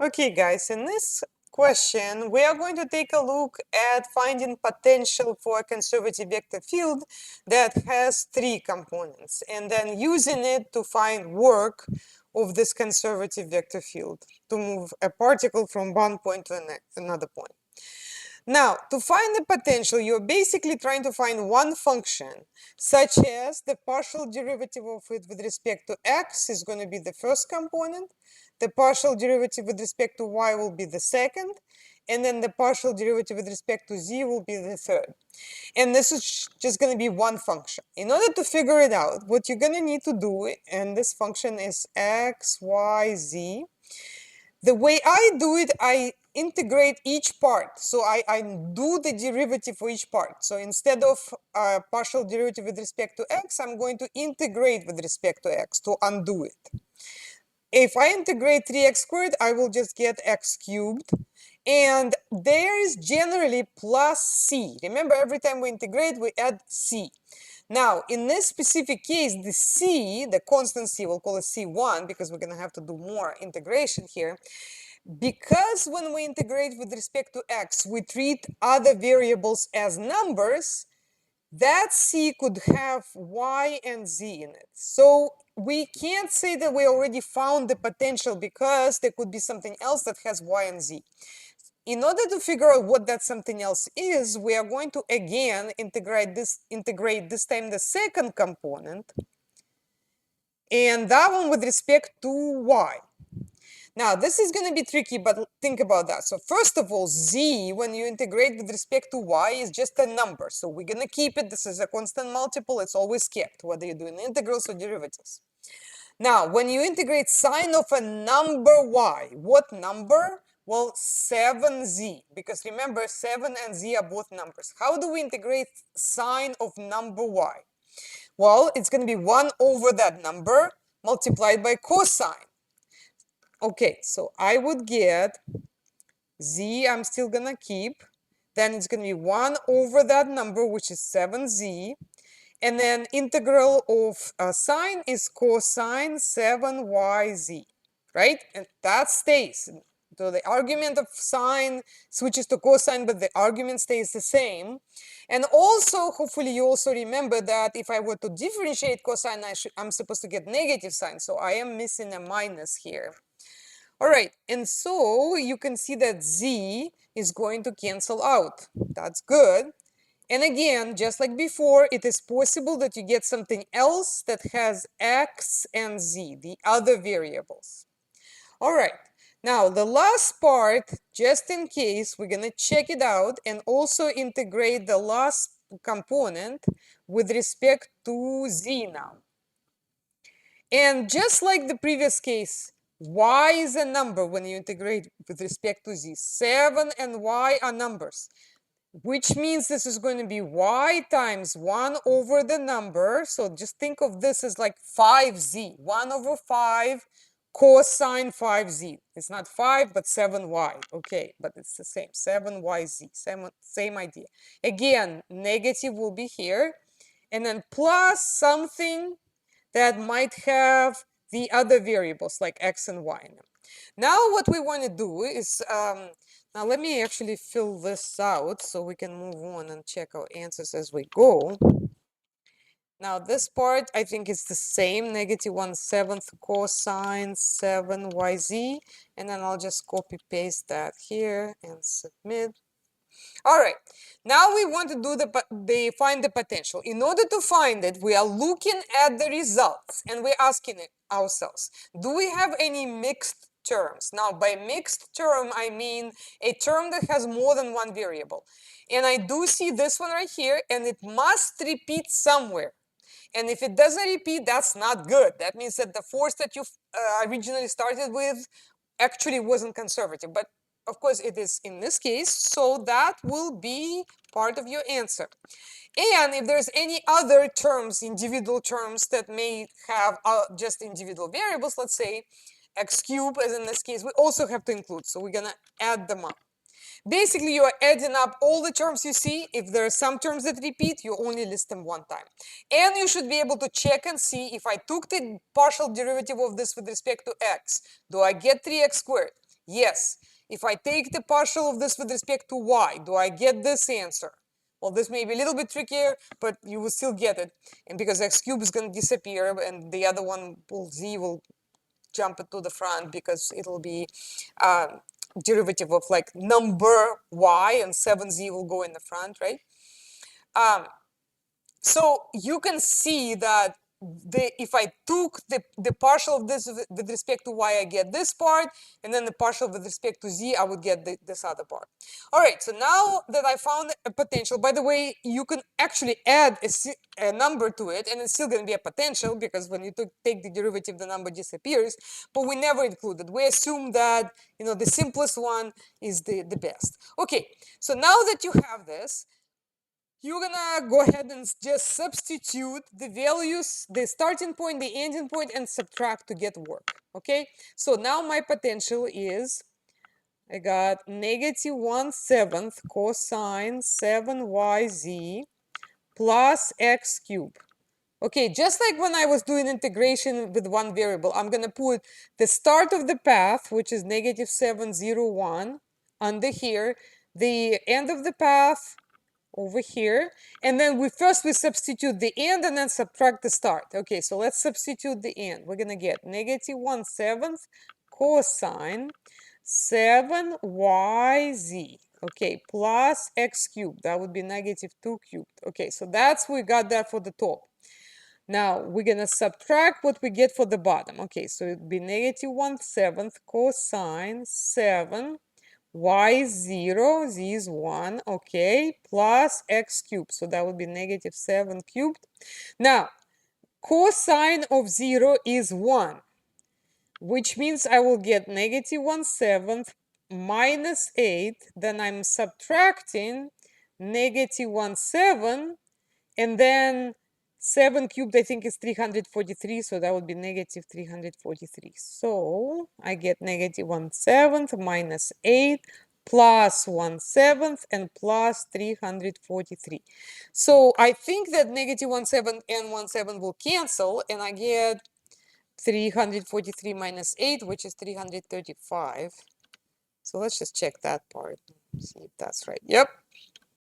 Okay, guys, in this question, we are going to take a look at finding potential for a conservative vector field that has three components, and then using it to find work of this conservative vector field to move a particle from one point to another point. Now, to find the potential, you're basically trying to find one function, such as the partial derivative of it with respect to x is going to be the first component, the partial derivative with respect to y will be the second, and then the partial derivative with respect to z will be the third. And this is just going to be one function. In order to figure it out, what you're going to need to do, and this function is x, y, z, the way I do it, I integrate each part. So I do the derivative for each part. So instead of partial derivative with respect to x, I'm going to integrate with respect to x to undo it. If I integrate 3x squared, I will just get x cubed. And there is generally plus c. Remember, every time we integrate, we add c. Now, in this specific case, the c, the constant c, we'll call it c1 because we're going to have to do more integration here. Because when we integrate with respect to x, we treat other variables as numbers, that c could have y and z in it. So we can't say that we already found the potential because there could be something else that has y and z. In order to figure out what that something else is, we are going to again integrate this time the second component, and that one with respect to y. Now, this is going to be tricky, but think about that. So first of all, z, when you integrate with respect to y, is just a number. So we're going to keep it. This is a constant multiple. It's always kept, whether you're doing integrals or derivatives. Now, when you integrate sine of a number y, what number? Well, 7z, because remember, 7 and z are both numbers. How do we integrate sine of number y? Well, it's going to be 1 over that number multiplied by cosine. Okay, so I would get z, I'm still going to keep. Then it's going to be 1 over that number, which is 7z. And then integral of sine is cosine 7yz, right? And that stays. So the argument of sine switches to cosine, but the argument stays the same. And also, hopefully you also remember that if I were to differentiate cosine, I'm supposed to get negative sign. So I am missing a minus here. All right, and so you can see that z is going to cancel out. That's good. And again, just like before, it is possible that you get something else that has x and z, the other variables. All right, now the last part, just in case, we're going to check it out and also integrate the last component with respect to z now. And just like the previous case, y is a number when you integrate with respect to z. 7 and y are numbers, which means this is going to be y times 1 over the number. So just think of this as like 5z, 1 over 5 cosine 5z. It's not 5, but 7y. Okay, but it's the same, 7yz, same idea. Again, negative will be here, and then plus something that might have the other variables like x and y in them. Now what we want to do is, now let me actually fill this out so we can move on and check our answers as we go. Now this part, I think is the same, negative 1/7 cosine 7yz, and then I'll just copy paste that here and submit. All right, now we want to do find the potential. In order to find it, we are looking at the results and we're asking ourselves, do we have any mixed terms? Now, by mixed term, I mean a term that has more than one variable. And I do see this one right here, and it must repeat somewhere. And if it doesn't repeat, that's not good. That means that the force that you originally started with actually wasn't conservative. But of course, it is in this case, so that will be part of your answer. And if there's any other terms, individual terms that may have just individual variables, let's say x cubed, as in this case, we also have to include. So we're going to add them up. Basically, you are adding up all the terms you see. If there are some terms that repeat, you only list them one time. And you should be able to check and see if I took the partial derivative of this with respect to x, do I get 3x squared? Yes. If I take the partial of this with respect to y, do I get this answer? Well, this may be a little bit trickier, but you will still get it. And because x cubed is going to disappear, and the other one, z, will jump it to the front because it'll be derivative of like number y, and 7z will go in the front, right? So you can see that if I took the partial of this with respect to y, I get this part, and then the partial with respect to z, I would get this other part. All right, so now that I found a potential, by the way, you can actually add a number to it, and it's still going to be a potential, because when you take the derivative, the number disappears, but we never include it. We assume that, you know, the simplest one is the best. Okay, so now that you have this, you're gonna go ahead and just substitute the values, the starting point, the ending point, and subtract to get work. Okay, so now my potential is, I got negative 1/7 cosine 7yz plus x cubed. Okay, just like when I was doing integration with one variable, I'm gonna put the start of the path, which is negative 701, under here, the end of the path over here, and then we substitute the end and then subtract the start. Okay, so let's substitute the end. We're gonna get negative 1/7 cosine 7yz, okay, plus x cubed. That would be negative 2 cubed. Okay, so we got that for the top. Now we're gonna subtract what we get for the bottom. Okay, so it'd be negative 1/7 cosine 7 y is 0, z is 1, okay, plus x cubed. So that would be negative 7 cubed. Now, cosine of 0 is 1, which means I will get negative 1/7 minus 8. Then I'm subtracting negative 1/7, and then 7 cubed, I think, is 343, so that would be negative 343. So I get negative 1/7 minus 8 plus 1/7 and plus 343. So I think that negative 1/7 and 1/7 will cancel, and I get 343 minus 8, which is 335. So let's just check that part, see if that's right. Yep,